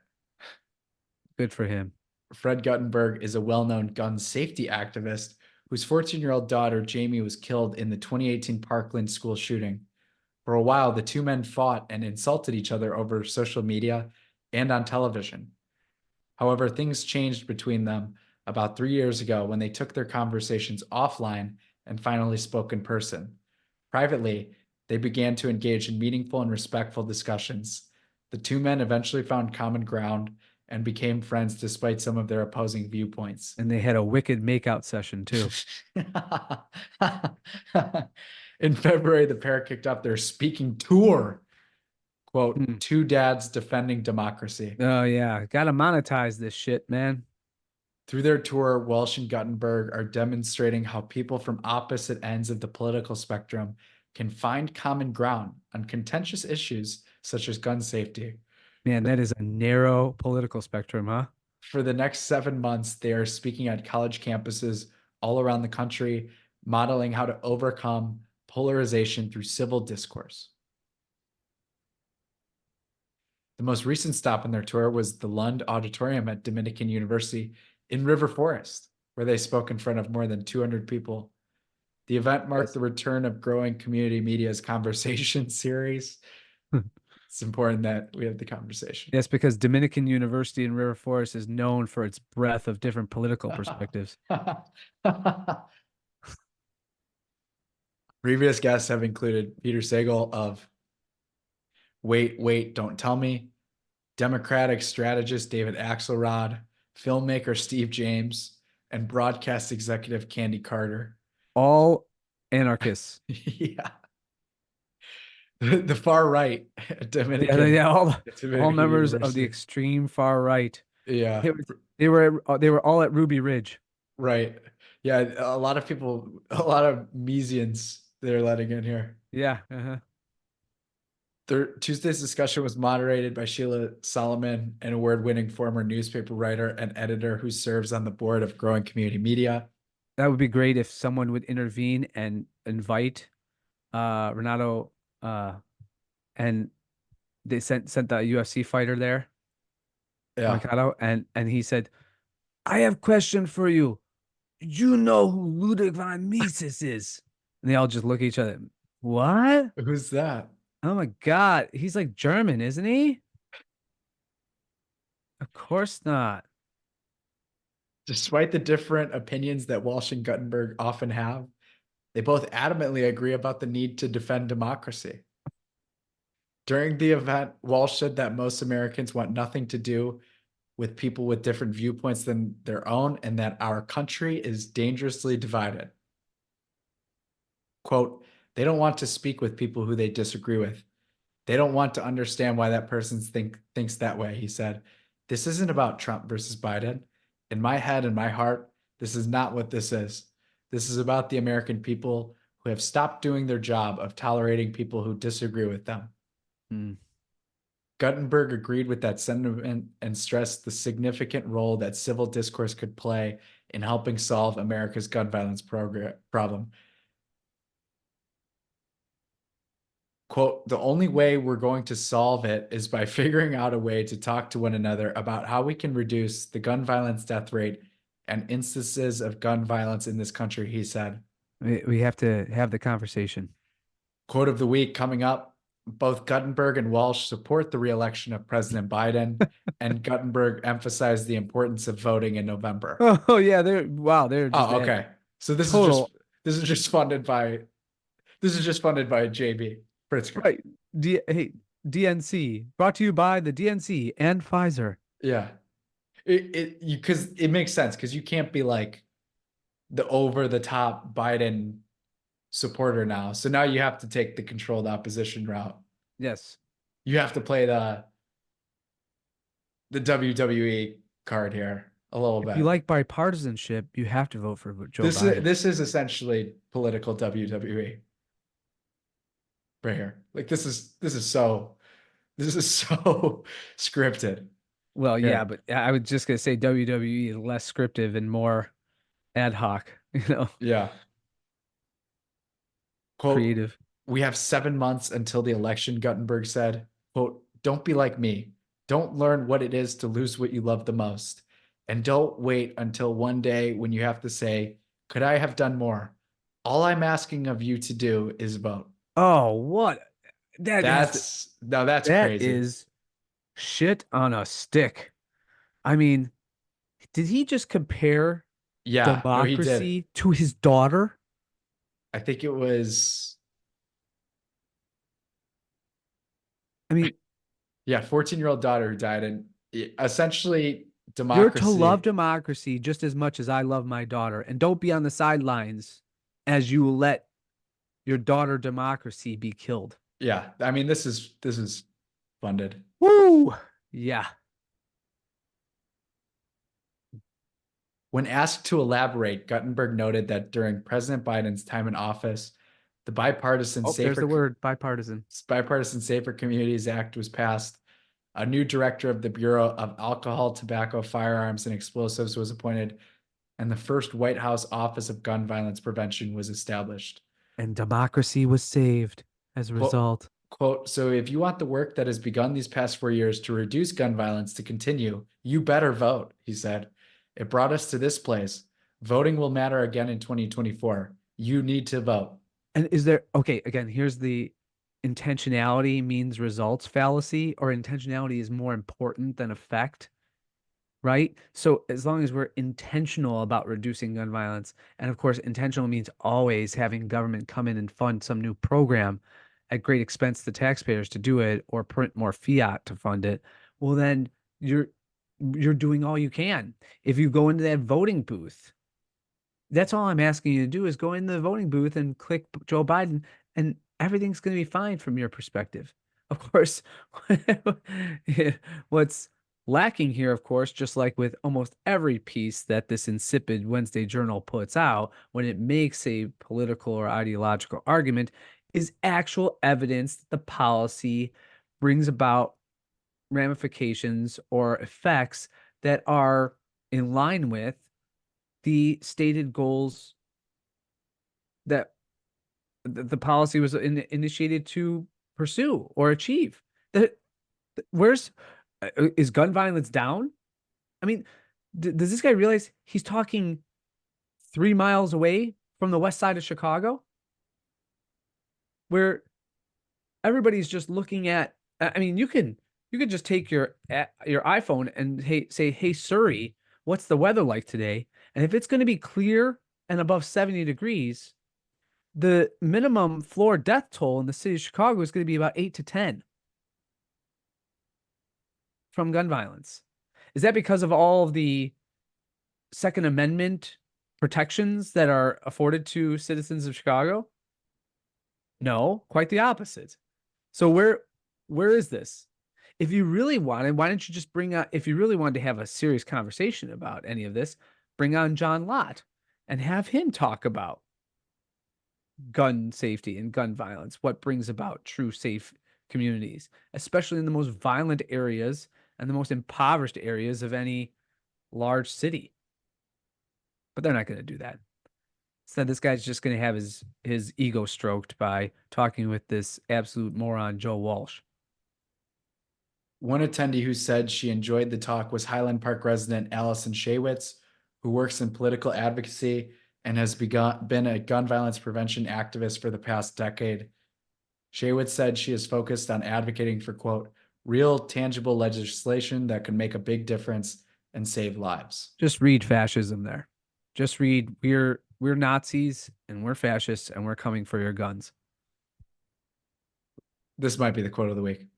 Good for him. Fred Guttenberg is a well-known gun safety activist whose 14-year-old daughter, Jamie, was killed in the 2018 Parkland school shooting. For a while, the two men fought and insulted each other over social media and on television. However, things changed between them about 3 years ago when they took their conversations offline and finally spoke in person. Privately, they began to engage in meaningful and respectful discussions. The two men eventually found common ground and became friends despite some of their opposing viewpoints. And they had a wicked makeout session too. In February, the pair kicked off their speaking tour. Quote, two dads defending democracy. Oh, yeah. Got to monetize this shit, man. Through their tour, Walsh and Guttenberg are demonstrating how people from opposite ends of the political spectrum can find common ground on contentious issues such as gun safety. Man, that is a narrow political spectrum, huh? For the next 7 months, they are speaking at college campuses all around the country, modeling how to overcome polarization through civil discourse. The most recent stop on their tour was the Lund Auditorium at Dominican University in River Forest, where they spoke in front of more than 200 people. The event marked the return of growing community media's conversation series. It's important that we have the conversation. Yes, because Dominican University in River Forest is known for its breadth of different political perspectives. Previous guests have included Peter Sagal of Wait, Don't Tell Me, Democratic strategist David Axelrod, filmmaker Steve James, and broadcast executive Candy Carter. All anarchists. Yeah. The far right, Dominican. Yeah, all Dominican members of University. the extreme far right. Yeah. They were all at Ruby Ridge. Right. Yeah, a lot of people, a lot of Misesians they're letting in here. Yeah. Tuesday's discussion was moderated by Sheila Solomon, an award-winning former newspaper writer and editor who serves on the board of Growing Community Media. That would be great if someone would intervene and invite Renato, and they sent the UFC fighter there, Yeah. Moicano, and he said, "I have a question for you. You know who Ludwig von Mises is?" And they all just look at each other. What? Who's that? Oh my God. He's like German, isn't he? Of course not. Despite the different opinions that Walsh and Guttenberg often have, they both adamantly agree about the need to defend democracy. During the event, Walsh said that most Americans want nothing to do with people with different viewpoints than their own, and that our country is dangerously divided. Quote, they don't want to speak with people who they disagree with. They don't want to understand why that person thinks that way, he said. This isn't about Trump versus Biden. In my head and my heart, this is not what this is. This is about the American people who have stopped doing their job of tolerating people who disagree with them. Gutenberg agreed with that sentiment and stressed the significant role that civil discourse could play in helping solve America's gun violence problem. Quote, the only way we're going to solve it is by figuring out a way to talk to one another about how we can reduce the gun violence death rate and instances of gun violence in this country, he said. We have to have the conversation. Quote of the week coming up. Both Gutenberg and Walsh support the re-election of President Biden, and Gutenberg emphasized the importance of voting in November. Oh yeah, they're just Oh, okay. So this total- is just funded by JB Pritzker. right. Hey, DNC brought to you by the DNC and Pfizer. Yeah. Because it makes sense because you can't be like the over the top Biden supporter now. So now you have to take the controlled opposition route. Yes. You have to play the WWE card here a little bit. If you like bipartisanship, you have to vote for Joe Biden. This is essentially political WWE right here. Like this is so scripted. Well, Yeah. yeah, but I was just gonna say WWE is less scripted and more ad hoc, Yeah. Quote, creative. we have 7 months until the election, Gutenberg said. Quote, don't be like me. Don't learn what it is to lose what you love the most. And don't wait until one day when you have to say, could I have done more? All I'm asking of you to do is vote. Oh, what? That's that crazy. is shit on a stick. I mean, did he just compare Yeah, no, he did. democracy to his daughter? I think it was, I mean, yeah, 14-year-old daughter who died, and essentially you're democracy. to love democracy just as much as I love my daughter, and don't be on the sidelines as you let your daughter democracy be killed. Yeah, I mean this is funded. Woo! Yeah. When asked to elaborate, Gutenberg noted that during President Biden's time in office, the bipartisan There's the word bipartisan. Safer Communities Act was passed. A new director of the Bureau of Alcohol, Tobacco, Firearms, and Explosives was appointed, and the first White House Office of Gun Violence Prevention was established. And democracy was saved as a result. Quote, so if you want the work that has begun these past 4 years to reduce gun violence to continue, you better vote, he said. It brought us to this place. Voting will matter again in 2024. You need to vote. And is there, okay, again, here's the intentionality means results fallacy, or intentionality is more important than effect, right? So as long as we're intentional about reducing gun violence, and of course, intentional means always having government come in and fund some new program at great expense to taxpayers to do it, or print more fiat to fund it, well, then you're doing all you can. If you go into that voting booth, that's all I'm asking you to do is go in the voting booth and click Joe Biden, and everything's going to be fine from your perspective. Of course, what's lacking here, of course, just like with almost every piece that this insipid Wednesday Journal puts out, when it makes a political or ideological argument, is actual evidence that the policy brings about ramifications or effects that are in line with the stated goals that the policy was initiated to pursue or achieve. Is gun violence down? I mean, does this guy realize he's talking 3 miles away from the west side of Chicago, where everybody's just looking at? I mean, you could just take your iPhone and say, hey Siri, what's the weather like today? And if it's going to be clear and above 70 degrees, the minimum floor death toll in the city of Chicago is going to be about 8 to 10 from gun violence. Is that because of all of the Second Amendment protections that are afforded to citizens of Chicago? No, quite the opposite. So where is this? If you really wanted, why don't you just if you really wanted to have a serious conversation about any of this, bring on John Lott and have him talk about gun safety and gun violence, what brings about true communities, especially in the most violent areas and the most impoverished areas of any large city. But they're not going to do that. So this guy's just going to have his ego stroked by talking with this absolute moron, Joe Walsh. One attendee who said she enjoyed the talk was Highland Park resident Allison Shaywitz, who works in political advocacy and has been a gun violence prevention activist for the past decade. Shaywitz said she is focused on advocating for, quote, real tangible legislation that could make a big difference and save lives. Just read fascism there. Just read, we're Nazis and we're fascists and we're coming for your guns. This might be the quote of the week.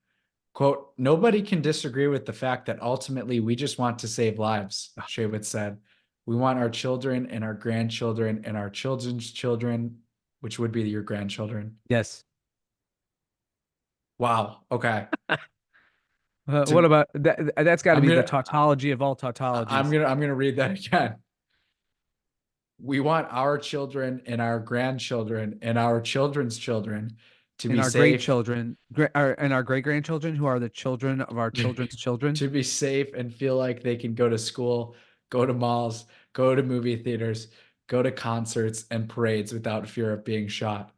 Quote, nobody can disagree with the fact that ultimately we just want to save lives, Shaywitz said. We want our children and our grandchildren and our children's children, which would be your grandchildren. Yes. Wow. Okay. What about that? That's got to be the tautology of all tautologies. I'm gonna read that again. We want our children and our grandchildren and our children's children to be our safe. Great children, and our great grandchildren, who are the children of our children's children, to be safe and feel like they can go to school, go to malls, go to movie theaters, go to concerts and parades without fear of being shot.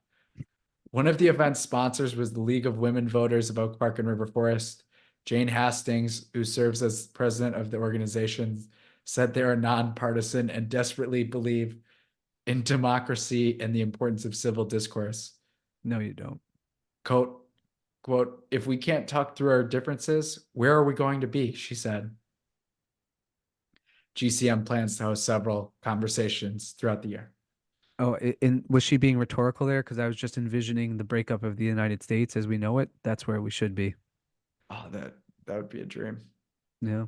One of the event's sponsors was the League of Women Voters of Oak Park and River Forest. Jane Hastings, who serves as president of the organization, said they are nonpartisan and desperately believe in democracy and the importance of civil discourse. No, you don't. Quote, if we can't talk through our differences, where are we going to be? She said. GCM plans to host several conversations throughout the year. Oh, and was she being rhetorical there? Because I was just envisioning the breakup of the United States as we know it. That's where we should be. Oh, that would be a dream. Yeah.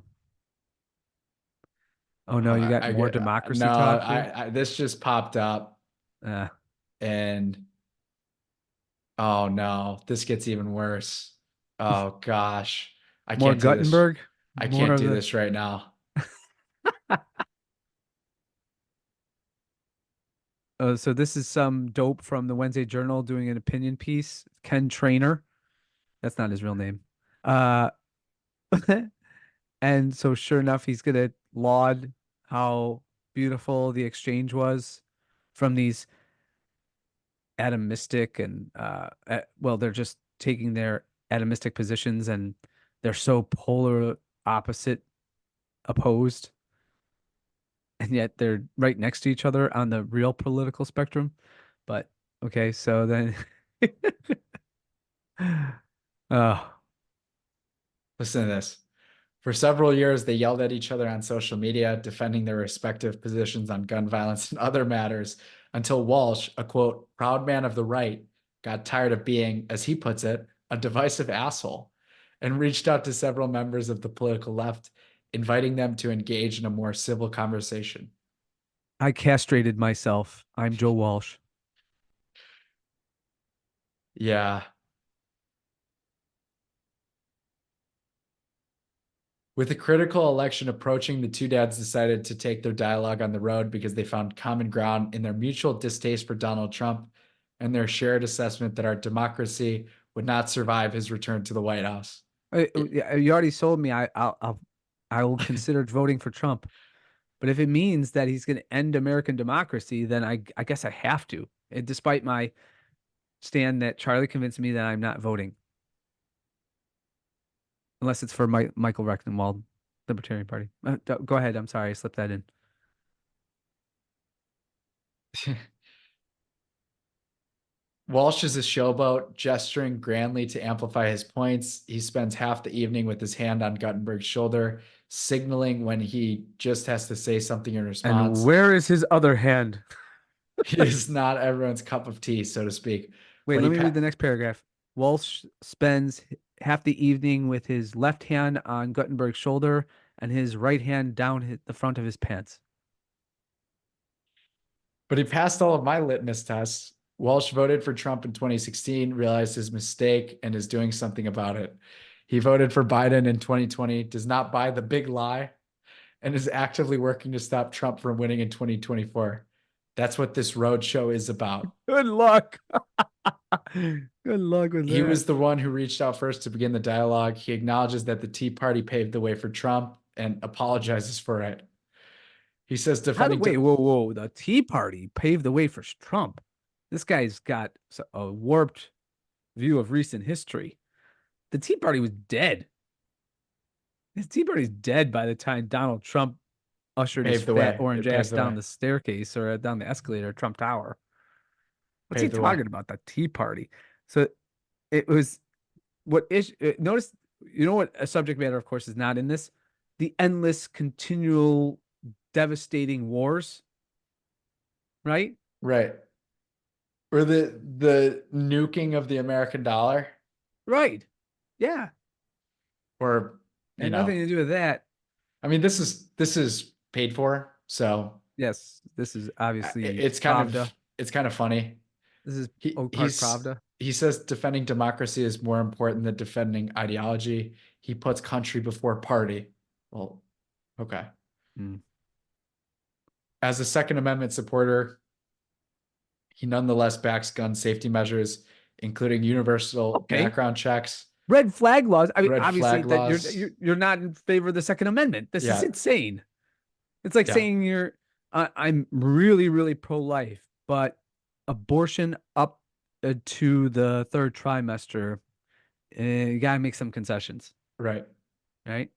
Oh no, you got more democracy talk here? This just popped up, and oh no, this gets even worse. Oh gosh, I more can't do Gutenberg. This. I can't do this right now. So this is some dope from the Wednesday Journal doing an opinion piece. Ken Trainer, that's not his real name. And so sure enough, he's gonna laud how beautiful the exchange was from these atomistic and well, they're just taking their atomistic positions and they're so polar opposite, opposed, and yet they're right next to each other on the real political spectrum. But okay, so then listen to this. For several years, they yelled at each other on social media, defending their respective positions on gun violence and other matters, until Walsh, a quote, proud man of the right, got tired of being, as he puts it, a divisive asshole, and reached out to several members of the political left, inviting them to engage in a more civil conversation. I castrated myself. I'm Joe Walsh. Yeah. With the critical election approaching, the two dads decided to take their dialogue on the road because they found common ground in their mutual distaste for Donald Trump and their shared assessment that our democracy would not survive his return to the White House. You already sold me. I will consider voting for Trump. But if it means that he's going to end American democracy, then I guess I have to, despite my stand that Charlie convinced me that I'm not voting. Unless it's for Michael Rectenwald, Libertarian Party. Go ahead. I'm sorry. I slipped that in. Walsh is a showboat, gesturing grandly to amplify his points. He spends half the evening with his hand on Guttenberg's shoulder, signaling when he just has to say something in response. And where is his other hand? He is not everyone's cup of tea, so to speak. Wait, let me read the next paragraph. Walsh spends half the evening with his left hand on Guttenberg's shoulder and his right hand down the front of his pants. But he passed all of my litmus tests. Walsh voted for Trump in 2016, realized his mistake, and is doing something about it. He voted for Biden in 2020, does not buy the big lie, and is actively working to stop Trump from winning in 2024. That's what this roadshow is about. Good luck. Good luck with He that. was the one who reached out first to begin the dialogue. He acknowledges that the Tea Party paved the way for Trump and apologizes for it. He says Wait, whoa. The Tea Party paved the way for Trump. This guy's got a warped view of recent history. The Tea Party was dead. The Tea Party's dead by the time Donald Trump ushered his Paved the fat way. orange It paved ass the down way. the staircase or down the escalator at Trump Tower. What's he Paved the way. talking about? The Tea Party. So it was notice, you know what a subject matter, of course, is not in this? The endless, continual, devastating wars. Right? Right. Or the nuking of the American dollar. Right. Yeah. Or And nothing to do with that. I mean, this is paid for, so Yes, this is obviously it's kind of funny. This is He Oak Park Pravda. he says defending democracy is more important than defending ideology. He puts country before party. Well, okay. As a Second Amendment supporter, he nonetheless backs gun safety measures, including universal background checks. Red flag laws. I mean, Red obviously flag that laws. you're not in favor of the Second Amendment. This is Yeah. insane. It's like Yeah. saying I'm really, really pro-life, but abortion up to the third trimester, you gotta make some concessions, Right. right?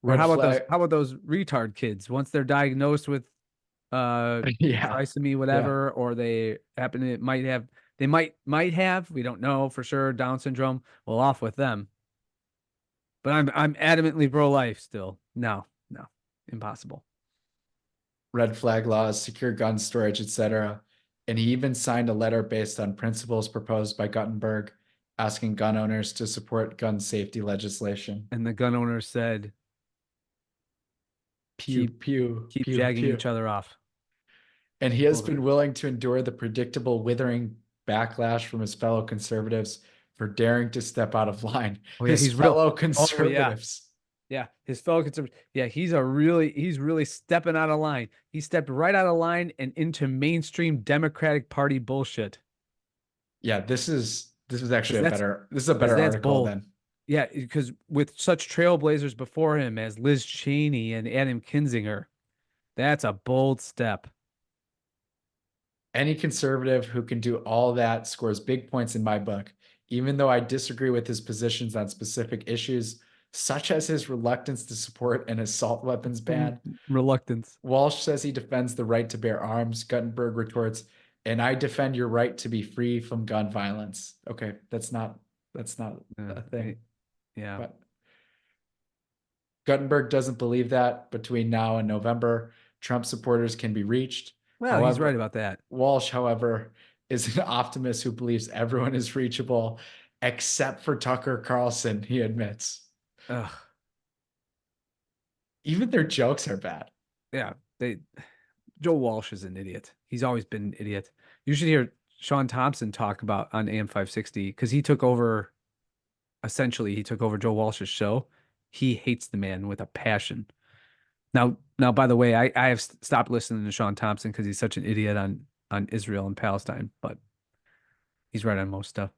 Or Red how about flag. those retard kids once they're diagnosed with Yeah. trisomy, whatever, or they might have, we don't know for sure, Down syndrome. Well, off with them. But I'm adamantly pro-life still. No, impossible. Red flag laws, secure gun storage, etc. And he even signed a letter based on principles proposed by Guttenberg, asking gun owners to support gun safety legislation. And the gun owners said, Pew, keep pew, jagging pew. each other off. And he has been willing to endure the predictable withering backlash from his fellow conservatives for daring to step out of line. Oh, yeah, his he's fellow real. conservatives. Yeah, his fellow conservatives. Yeah, he's really stepping out of line. He stepped right out of line and into mainstream Democratic Party bullshit. Yeah, this is actually a better that's article bold. than. Yeah, because with such trailblazers before him as Liz Cheney and Adam Kinzinger, that's a bold step. Any conservative who can do all that scores big points in my book, even though I disagree with his positions on specific issues, such as his reluctance to support an assault weapons ban. Reluctance. Walsh says he defends the right to bear arms. Guttenberg retorts, and I defend your right to be free from gun violence. Okay, that's not a thing. Yeah. But Guttenberg doesn't believe that between now and November, Trump supporters can be reached. Well, he's right about that. Walsh, however, is an optimist who believes everyone is reachable except for Tucker Carlson, he admits. Ugh. Even their jokes are bad. Yeah, Joe Walsh is an idiot. He's always been an idiot. You should hear Sean Thompson talk about on AM 560 because he took over Joe Walsh's show. He hates the man with a passion. Now, by the way, I have stopped listening to Sean Thompson because he's such an idiot on Israel and Palestine, but he's right on most stuff.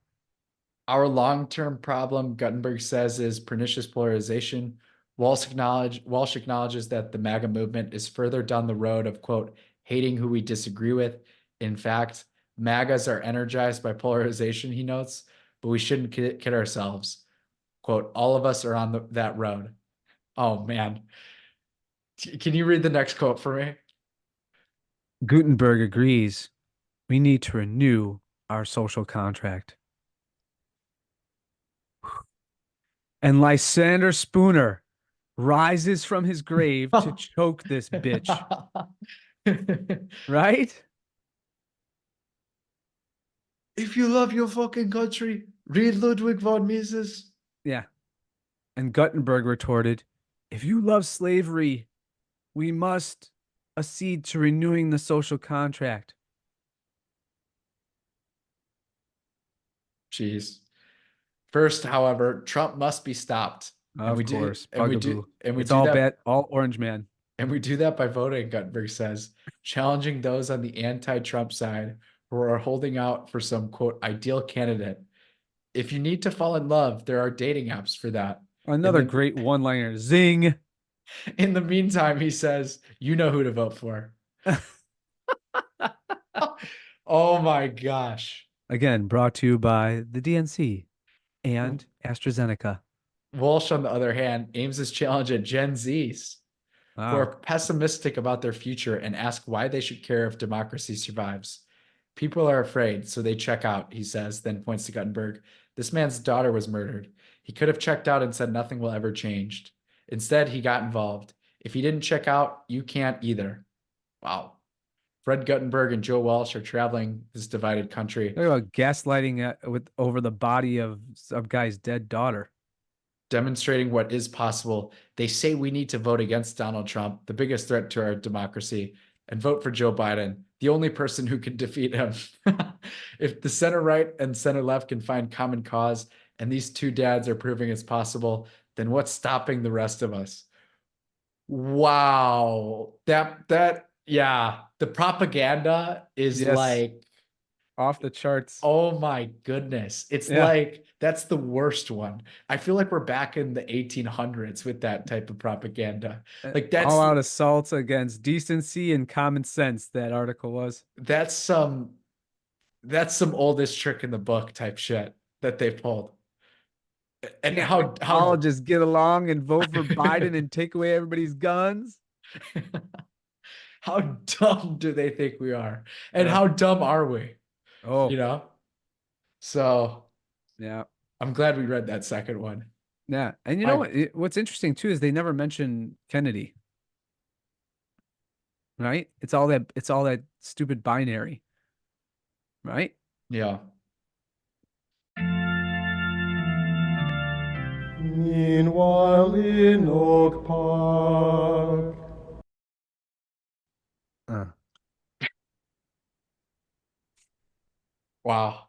Our long-term problem, Guttenberg says, is pernicious polarization. Walsh acknowledges that the MAGA movement is further down the road of, quote, hating who we disagree with. In fact, MAGAs are energized by polarization, he notes, but we shouldn't kid ourselves. Quote, all of us are on that road. Oh, man. Can you read the next quote for me? Gutenberg agrees we need to renew our social contract. And Lysander Spooner rises from his grave to choke this bitch. Right? If you love your fucking country, read Ludwig von Mises. Yeah. And Guttenberg retorted, if you love slavery, we must accede to renewing the social contract. Jeez. First, however, Trump must be stopped. Of course. It's all bad, all orange man. And we do that by voting, Guttenberg says, challenging those on the anti-Trump side who are holding out for some quote ideal candidate. If you need to fall in love, there are dating apps for that. Another great one-liner. Zing. In the meantime, he says, you know who to vote for. Oh my gosh. Again, brought to you by the DNC and AstraZeneca. Walsh, on the other hand, aims his challenge at Gen Zs who are Wow. pessimistic about their future and ask why they should care if democracy survives. People are afraid, so they check out, he says, then points to Gutenberg. This man's daughter was murdered. He could have checked out and said nothing will ever change. Instead, he got involved. If he didn't check out, you can't either. Wow. Fred Guttenberg and Joe Walsh are traveling this divided country. Talk about gaslighting over the body of some guy's dead daughter. Demonstrating what is possible. They say we need to vote against Donald Trump, the biggest threat to our democracy, and vote for Joe Biden, the only person who can defeat him. If the center right and center left can find common cause, and these two dads are proving it's possible, then what's stopping the rest of us? Wow. Yeah, the propaganda is Yes. like, Off the charts. oh my goodness. It's Yeah. like, that's the worst one. I feel like we're back in the 1800s with that type of propaganda. Like that's all out assaults against decency and common sense, that article was. that's some oldest trick in the book type shit that they pulled. And how All just get along and vote for Biden and take away everybody's guns. how dumb do they think we are? And Yeah. how dumb are we? Oh, You know? So yeah. I'm glad we read that second one. Yeah. And you know what? What's interesting too is they never mention Kennedy. Right? It's all that stupid binary. Right? Yeah. Meanwhile in Oak Park. Wow.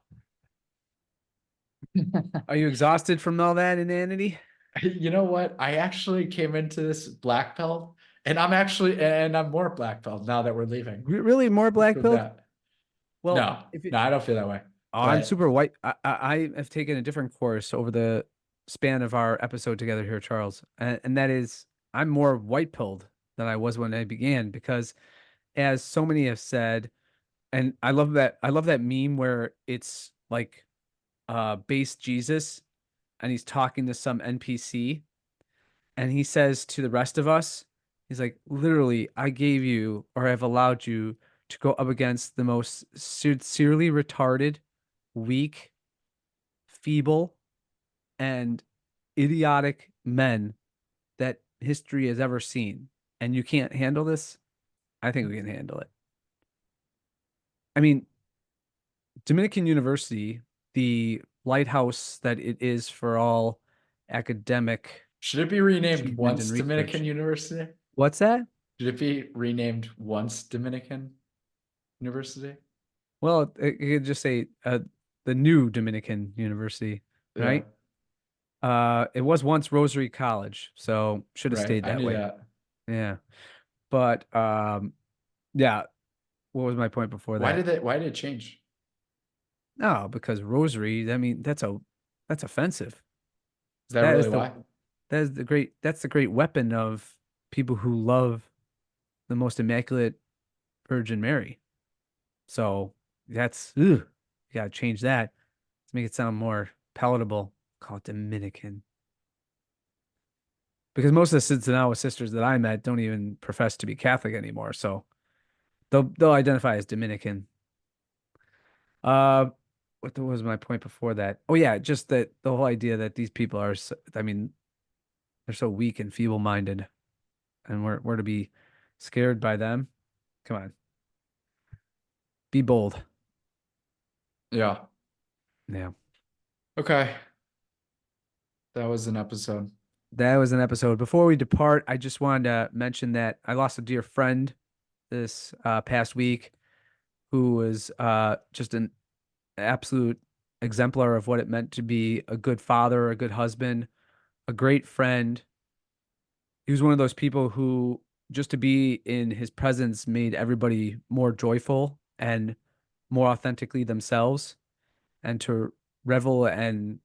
Are you exhausted from all that inanity? You know what? I actually came into this black belt, and I'm more black belt now that we're leaving. Really more black With belt? that. Well, No, I don't feel that way. oh, I'm But- super white. I have taken a different course over the span of our episode together here, Charles, and that is I'm more white pilled than I was when I began because, as so many have said, and I love that meme where it's like base Jesus and he's talking to some NPC and he says to the rest of us, he's like, literally, I gave you or I've allowed you to go up against the most sincerely retarded, weak, feeble, and idiotic men that history has ever seen. And you can't handle this? I think we can handle it. I mean, Dominican University, the lighthouse that it is for all academic. Should it be renamed Achievement once and Dominican research. University? What's that? Should it be renamed once Dominican University? Well, it could just say the new Dominican University, right? It was once Rosary College, so should have Right, stayed I that knew way. that. Yeah. But yeah, what was my point before that? Why did it change? No, because Rosary, I mean, that's offensive. Is that That really is why? that's the great weapon of people who love the most immaculate Virgin Mary. So that's you gotta change that to make it sound more palatable. Call it Dominican. Because most of the Cincinnati sisters that I met don't even profess to be Catholic anymore, so they'll identify as Dominican. What was my point before that? Oh yeah, just that the whole idea that these people are, I mean, they're so weak and feeble-minded, and we're to be scared by them. Come on, be bold. Yeah. Yeah, Okay. That was an episode. that was an episode. Before we depart, I just wanted to mention that I lost a dear friend this past week, who was just an absolute exemplar of what it meant to be a good father, a good husband, a great friend. He was one of those people who just to be in his presence made everybody more joyful and more authentically themselves and to revel and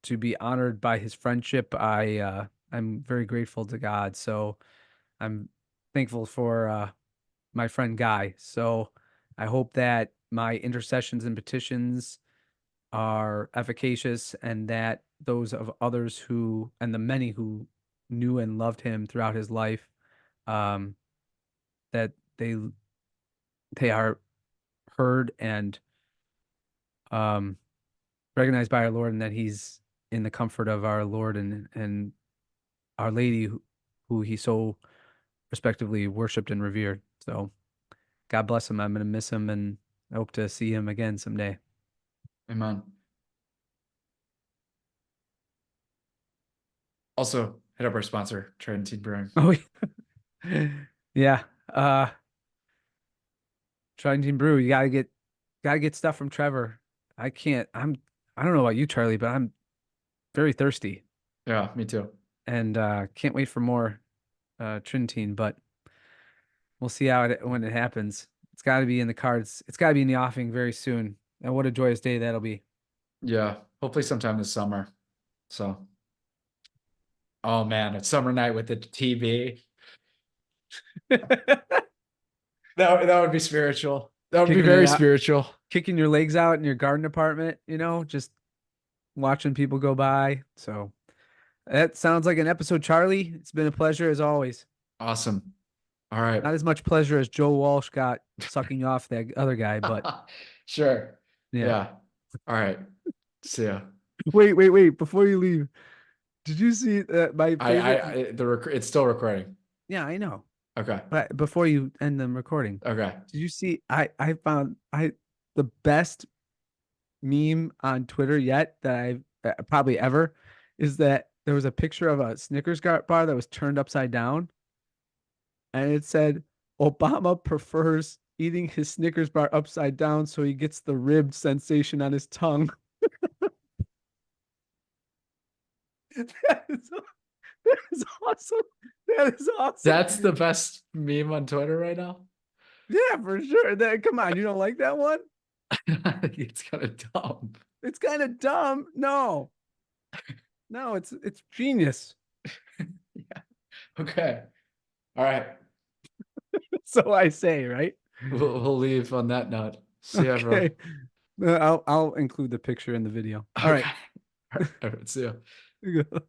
to be honored by his friendship. I'm very grateful to God. So I'm thankful for my friend Guy. So I hope that my intercessions and petitions are efficacious and that those of others who and the many who knew and loved him throughout his life, um, that they are heard and um, recognized by our Lord, and that he's in the comfort of our Lord and Our Lady, who he so respectively worshipped and revered. So God bless him. I'm going to miss him, and I hope to see him again someday. Amen. Also, hit up our sponsor, Tridentine Brewing. Oh, yeah. Tridentine Brew. You gotta get stuff from Trevor. I don't know about you, Charlie, but I'm very thirsty Yeah, me too. and can't wait for more Tridentine, but we'll see when it happens. It's got to be in the cards. It's got to be in the offing very soon. And what a joyous day that'll be. Yeah, hopefully sometime this summer. So, oh man, it's summer night with the TV. That would be spiritual. That would be Kicking it very out. spiritual. Kicking your legs out in your garden apartment, just watching people go by. So that sounds like an episode, Charlie. It's been a pleasure as always. Awesome. All right. Not as much pleasure as Joe Walsh got sucking off that other guy, but Sure. yeah. Yeah. All right. See ya. Wait. Before you leave, did you see my favorite? It's still recording. Yeah, I know. Okay. But before you end the recording, Okay. did you see? I found the best meme on Twitter yet that I've probably ever is that there was a picture of a Snickers bar that was turned upside down, and it said Obama prefers eating his Snickers bar upside down so he gets the ribbed sensation on his tongue. That is awesome. That is awesome. That's the best meme on Twitter right now. Yeah, for sure. Come on, you don't like that one? It's kind of dumb. It's kind of dumb. No, it's genius. Yeah. Okay. All right. So I say, right? We'll leave on that note. See you, everyone. I'll include the picture in the video. All right. All right. See you. God